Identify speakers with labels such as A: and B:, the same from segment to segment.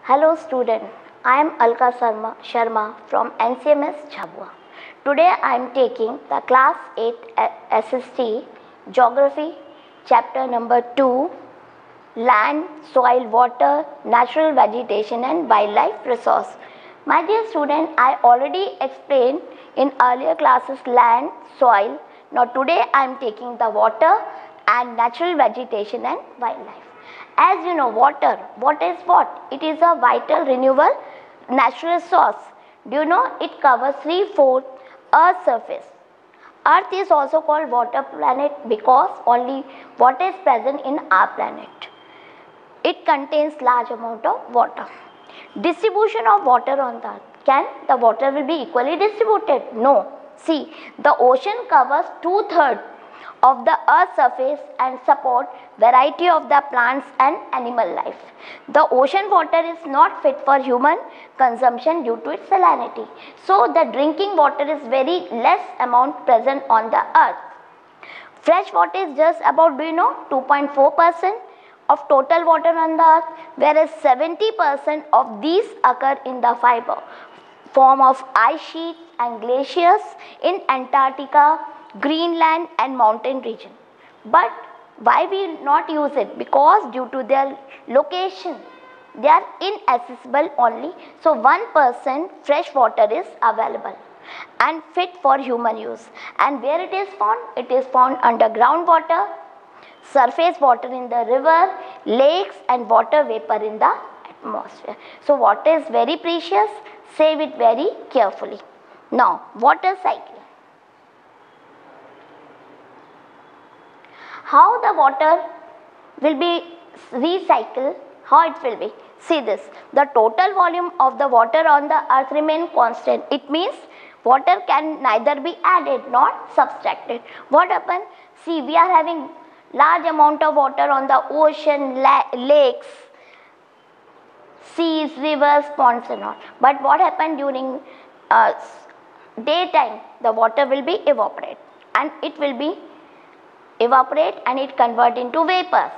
A: Hello student, I am Alka Sharma from NCMS Jhabua. Today I am taking the class 8 SST Geography chapter number 2, Land, Soil, Water, Natural Vegetation and Wildlife Resource. My dear student, I already explained in earlier classes land, soil. Now today I am taking the water and natural vegetation and wildlife. As you know, water, what is what? It is a vital renewable natural resource. Do you know it covers 3/4 Earth's surface. Earth is also called water planet because only water is present in our planet. It contains large amount of water. Distribution of water on the earth. Can the water will be equally distributed? No. See, the ocean covers 2/3 of the earth's surface and support variety of the plants and animal life. The ocean water is not fit for human consumption due to its salinity. So the drinking water is very less amount present on the earth. Fresh water is just about 2.4% of total water on the earth, whereas 70% of these occur in the fiber form of ice sheets and glaciers in Antarctica, Greenland and mountain region. But why we not use it? Because due to their location, they are inaccessible only. So 1% fresh water is available and fit for human use. And where it is found? It is found under groundwater, surface water in the river, lakes and water vapor in the atmosphere. So water is very precious, save it very carefully. Now water cycle. How the water will be recycled, how it will be. See this, the total volume of the water on the earth remain constant. It means water can neither be added nor subtracted. What happened? See, we are having large amount of water on the ocean, lakes, seas, rivers, ponds and all. But what happened during daytime? The water will be evaporate and it will be evaporate and it convert into vapors,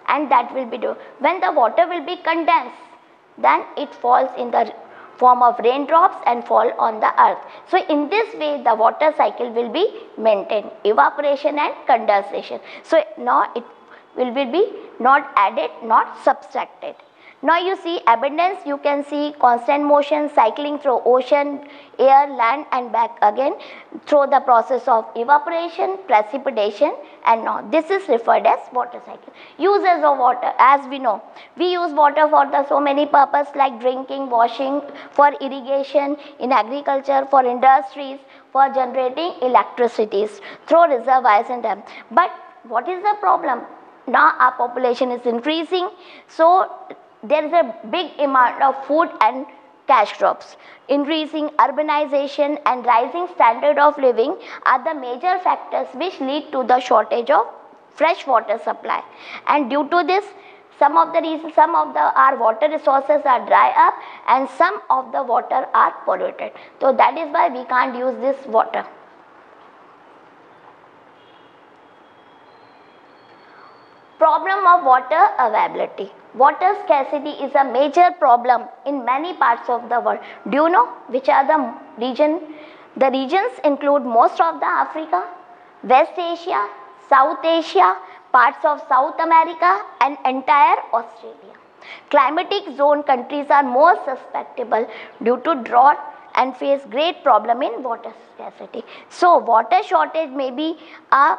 A: and that will be do. When the water will be condensed, then it falls in the form of raindrops and fall on the earth. So in this way the water cycle will be maintained, evaporation and condensation. So now it will be not added, not subtracted. Now you see abundance, you can see constant motion cycling through ocean, air, land and back again through the process of evaporation, precipitation and now this is referred as water cycle. Uses of water, as we know, we use water for the so many purposes like drinking, washing, for irrigation, in agriculture, for industries, for generating electricities through reservoirs and dams. But what is the problem? Now our population is increasing, so there is a big amount of food and cash crops. Increasing urbanization and rising standard of living are the major factors which lead to the shortage of fresh water supply. And due to this, some of our water resources are dry up and some of the water are polluted. So that is why we can't use this water. Problem of water availability. Water scarcity is a major problem in many parts of the world. Do you know which are the region? The regions include most of the Africa, West Asia, South Asia, parts of South America and entire Australia. Climatic zone countries are more susceptible due to drought and face great problem in water scarcity. So water shortage may be a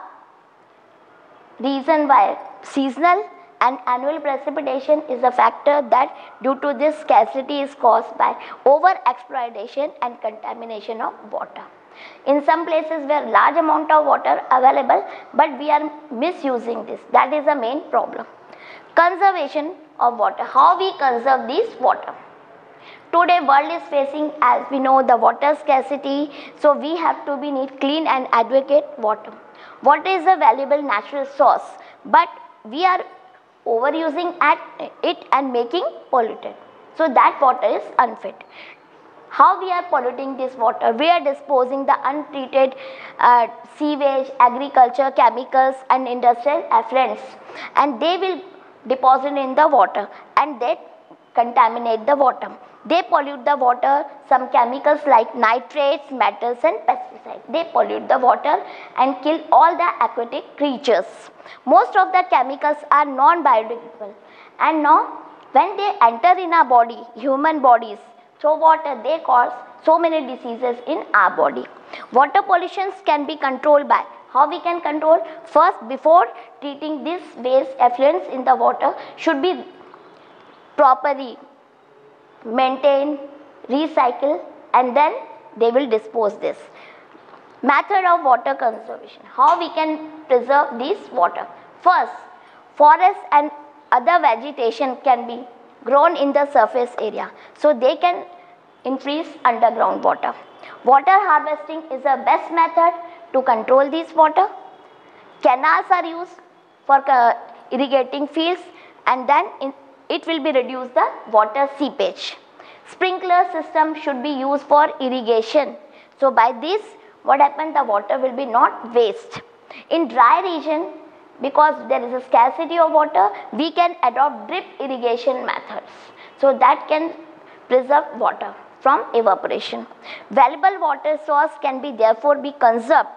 A: reason why seasonal and annual precipitation is a factor that due to this scarcity is caused by over exploitation and contamination of water. In some places where large amount of water available, but we are misusing this. That is the main problem. Conservation of water. How we conserve this water? Today world is facing, as we know, the water scarcity. So we have to need clean and adequate water. Water is a valuable natural source, but we are overusing it and making polluted. So that water is unfit. How we are polluting this water? We are disposing the untreated sewage, agriculture, chemicals and industrial effluents, and they will deposit in the water, and that contaminate the water. They pollute the water. Some chemicals like nitrates, metals and pesticides, they pollute the water and kill all the aquatic creatures. Most of the chemicals are non-biodegradable, and now when they enter in our body, human bodies, through water, they cause so many diseases in our body. Water pollution can be controlled by, how we can control? First, before treating this waste effluents in the water should be properly maintained, recycle, and then they will dispose this. Method of water conservation, how we can preserve this water? First, forests and other vegetation can be grown in the surface area, so they can increase underground water. Water harvesting is the best method to control this water. Canals are used for irrigating fields, and then it will be reduce the water seepage. Sprinkler system should be used for irrigation. So by this, what happens? The water will be not waste. In dry region, because there is a scarcity of water, we can adopt drip irrigation methods. So that can preserve water from evaporation. Valuable water source can be therefore be conserved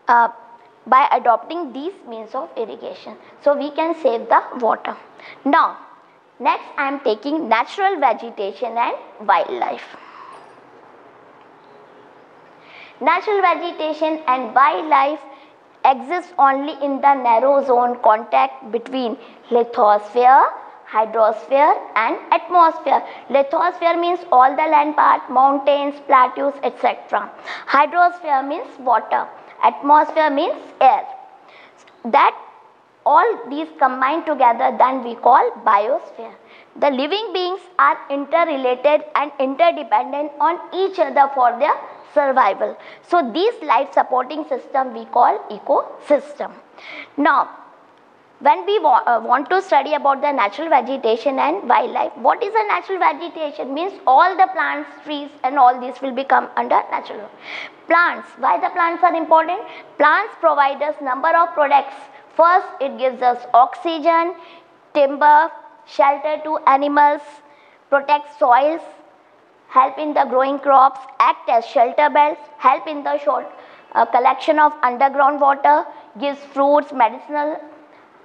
A: by adopting these means of irrigation. So we can save the water. Now, next I am taking natural vegetation and wildlife. Natural vegetation and wildlife exists only in the narrow zone contact between lithosphere, hydrosphere and atmosphere. Lithosphere means all the land part, mountains, plateaus, etc. Hydrosphere means water. Atmosphere means air. That all these combined together, then we call biosphere. The living beings are interrelated and interdependent on each other for their survival. So this life supporting system we call ecosystem. Now, when we want to study about the natural vegetation and wildlife, what is a natural vegetation? Means all the plants, trees and all these will become under natural. Plants, why the plants are important? Plants provide us number of products. First, it gives us oxygen, timber, shelter to animals, protect soils, help in the growing crops, act as shelter belts, help in the collection of underground water, gives fruits, medicinal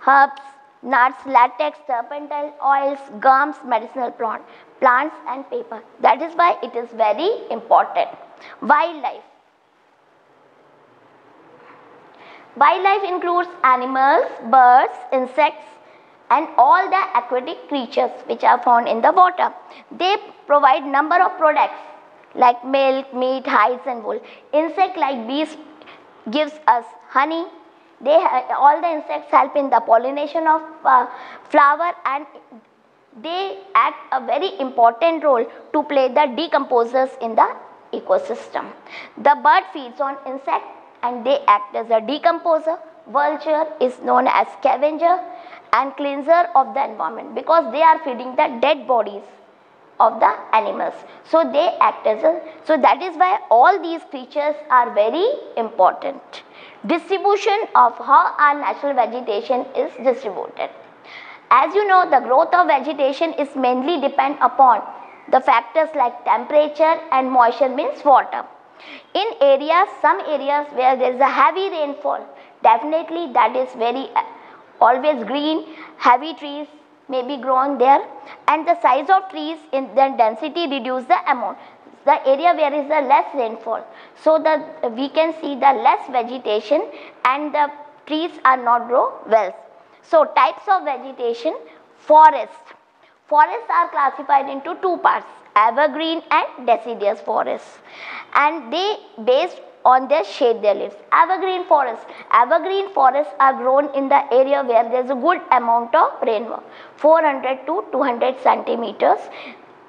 A: herbs, nuts, latex, turpentine oils, gums, medicinal plants and paper. That is why it is very important. Wildlife. Wildlife includes animals, birds, insects and all the aquatic creatures which are found in the water. They provide number of products like milk, meat, hides and wool. Insect like bees gives us honey. All the insects help in the pollination of flower, and they act a very important role to play the decomposers in the ecosystem. The bird feeds on insects and they act as a decomposer. Vulture is known as scavenger and cleanser of the environment because they are feeding the dead bodies of the animals. So they act as a, so that is why all these creatures are very important. Distribution of how our natural vegetation is distributed. As you know, the growth of vegetation is mainly depend upon the factors like temperature and moisture means water. In areas, some areas where there is a heavy rainfall, definitely that is very always green, heavy trees may be grown there, and the size of trees in the density reduce the amount. The area where is the less rainfall, so that we can see the less vegetation and the trees are not grow well. So types of vegetation. Forest. Forests are classified into two parts, evergreen and deciduous forests, and they based on their shade their leaves. Evergreen forests. Evergreen forests are grown in the area where there is a good amount of rainfall, 400 to 200 centimeters.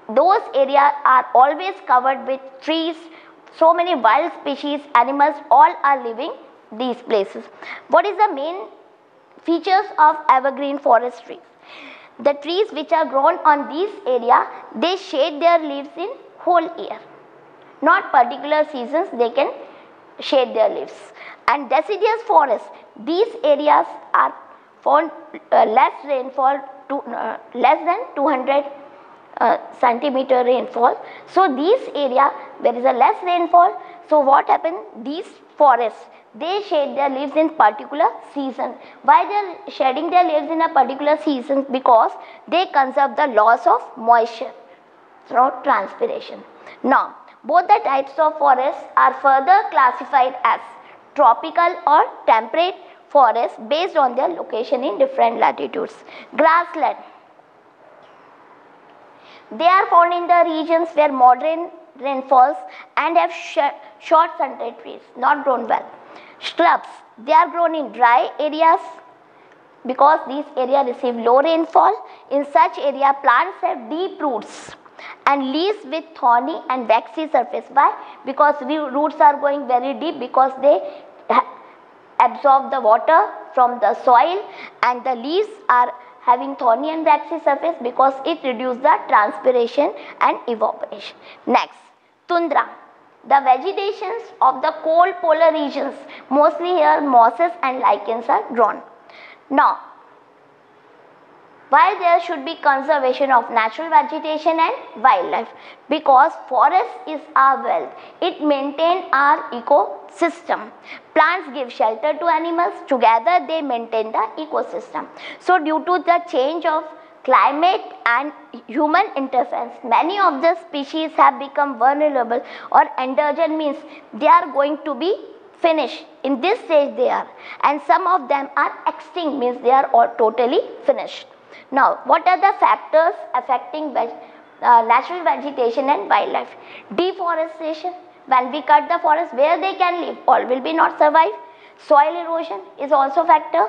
A: Those areas are always covered with trees. So many wild species, animals, all are living these places. What is the main features of evergreen forestry? The trees which are grown on this area, they shade their leaves in whole year. Not particular seasons they can shade their leaves. And deciduous forests, these areas are found less rainfall to less than 200 centimeter rainfall. So these area there is a less rainfall. So what happen, these forests, they shed their leaves in particular season. Why they are shedding their leaves in a particular season? Because they conserve the loss of moisture through transpiration. Now both the types of forests are further classified as tropical or temperate forests based on their location in different latitudes. Grassland, they are found in the regions where moderate rainfalls and have short sunlight trees, not grown well. Shrubs, they are grown in dry areas because these areas receive low rainfall. In such area, plants have deep roots and leaves with thorny and waxy surface. Why? Because roots are going very deep, because they absorb the water from the soil, and the leaves are having thorny and waxy surface because it reduces the transpiration and evaporation. Next, tundra, the vegetations of the cold polar regions, mostly here mosses and lichens are grown. Now, why there should be conservation of natural vegetation and wildlife? Because forest is our wealth. It maintains our ecosystem. Plants give shelter to animals. Together they maintain the ecosystem. So due to the change of climate and human interference, many of the species have become vulnerable or endangered, means they are going to be finished. In this stage they are, and some of them are extinct, means they are all totally finished. Now, what are the factors affecting natural vegetation and wildlife? Deforestation, when we cut the forest, where they can live, all will be not survive. Soil erosion is also factor.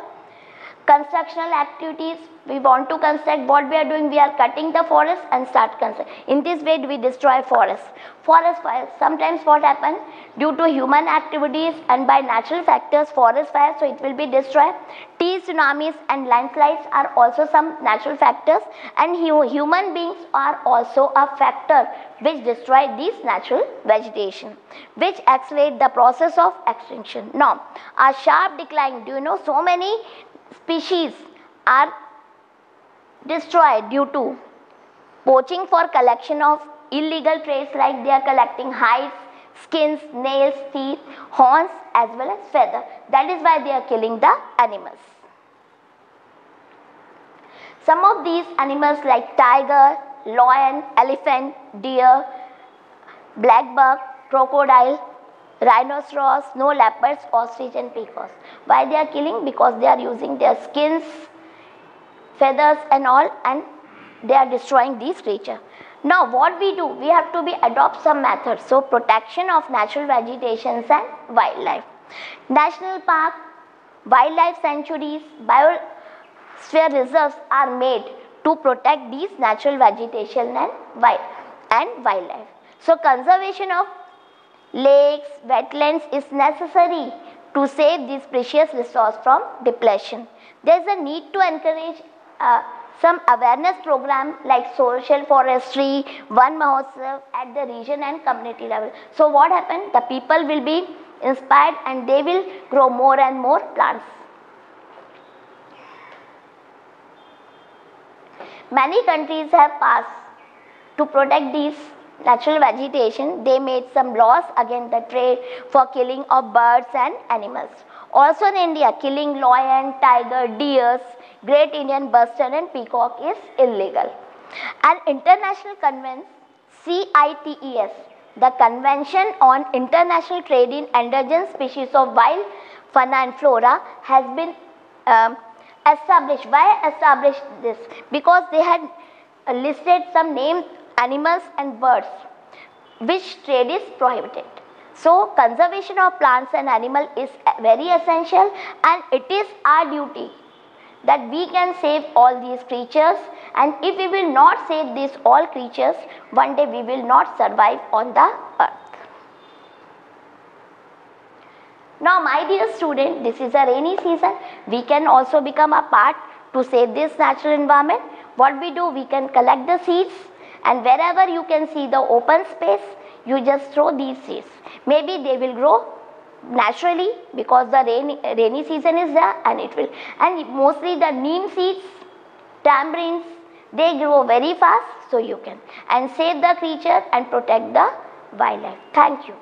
A: Constructional activities, we want to construct, what we are doing, we are cutting the forest and start constructing. In this way we destroy forests. Forest fires, sometimes what happen, due to human activities and by natural factors, forest fires, so it will be destroyed. Tsunamis and landslides are also some natural factors, and human beings are also a factor which destroy these natural vegetation, which accelerate the process of extinction. Now, a sharp decline, do you know, so many species are destroyed due to poaching for collection of illegal trades, like they are collecting hides, skins, nails, teeth, horns as well as feather. That is why they are killing the animals. Some of these animals like tiger, lion, elephant, deer, black buck, crocodile, rhinoceros, snow leopards, ostrich and peacocks. Why they are killing? Because they are using their skins, feathers and all, and they are destroying these creatures. Now what we do? We have to adopt some methods. So protection of natural vegetations and wildlife. National park, wildlife sanctuaries, biosphere reserves are made to protect these natural vegetation and wildlife. So conservation of lakes, wetlands is necessary to save these precious resource from depletion. There is a need to encourage some awareness program like social forestry, Van Mahotsav at the region and community level. So what happened? The people will be inspired and they will grow more and more plants. Many countries have passed to protect these natural vegetation. They made some laws against the trade for killing of birds and animals. Also in India, killing lion, tiger, deers, great Indian bustard and peacock is illegal. An international convention, CITES, the Convention on International Trade in Endangered Species of Wild Fauna and Flora, has been established. Why established this? Because they had listed some named animals and birds which trade is prohibited. So conservation of plants and animals is very essential, and it is our duty that we can save all these creatures, and if we will not save these all creatures, one day we will not survive on the earth. Now my dear student, this is a rainy season. We can also become a part to save this natural environment. What we do, we can collect the seeds, and wherever you can see the open space, you just throw these seeds. Maybe they will grow naturally because the rainy season is there, and it will. And mostly the neem seeds, tamarins, They grow very fast, so you can. And save the creature and protect the wildlife. Thank you.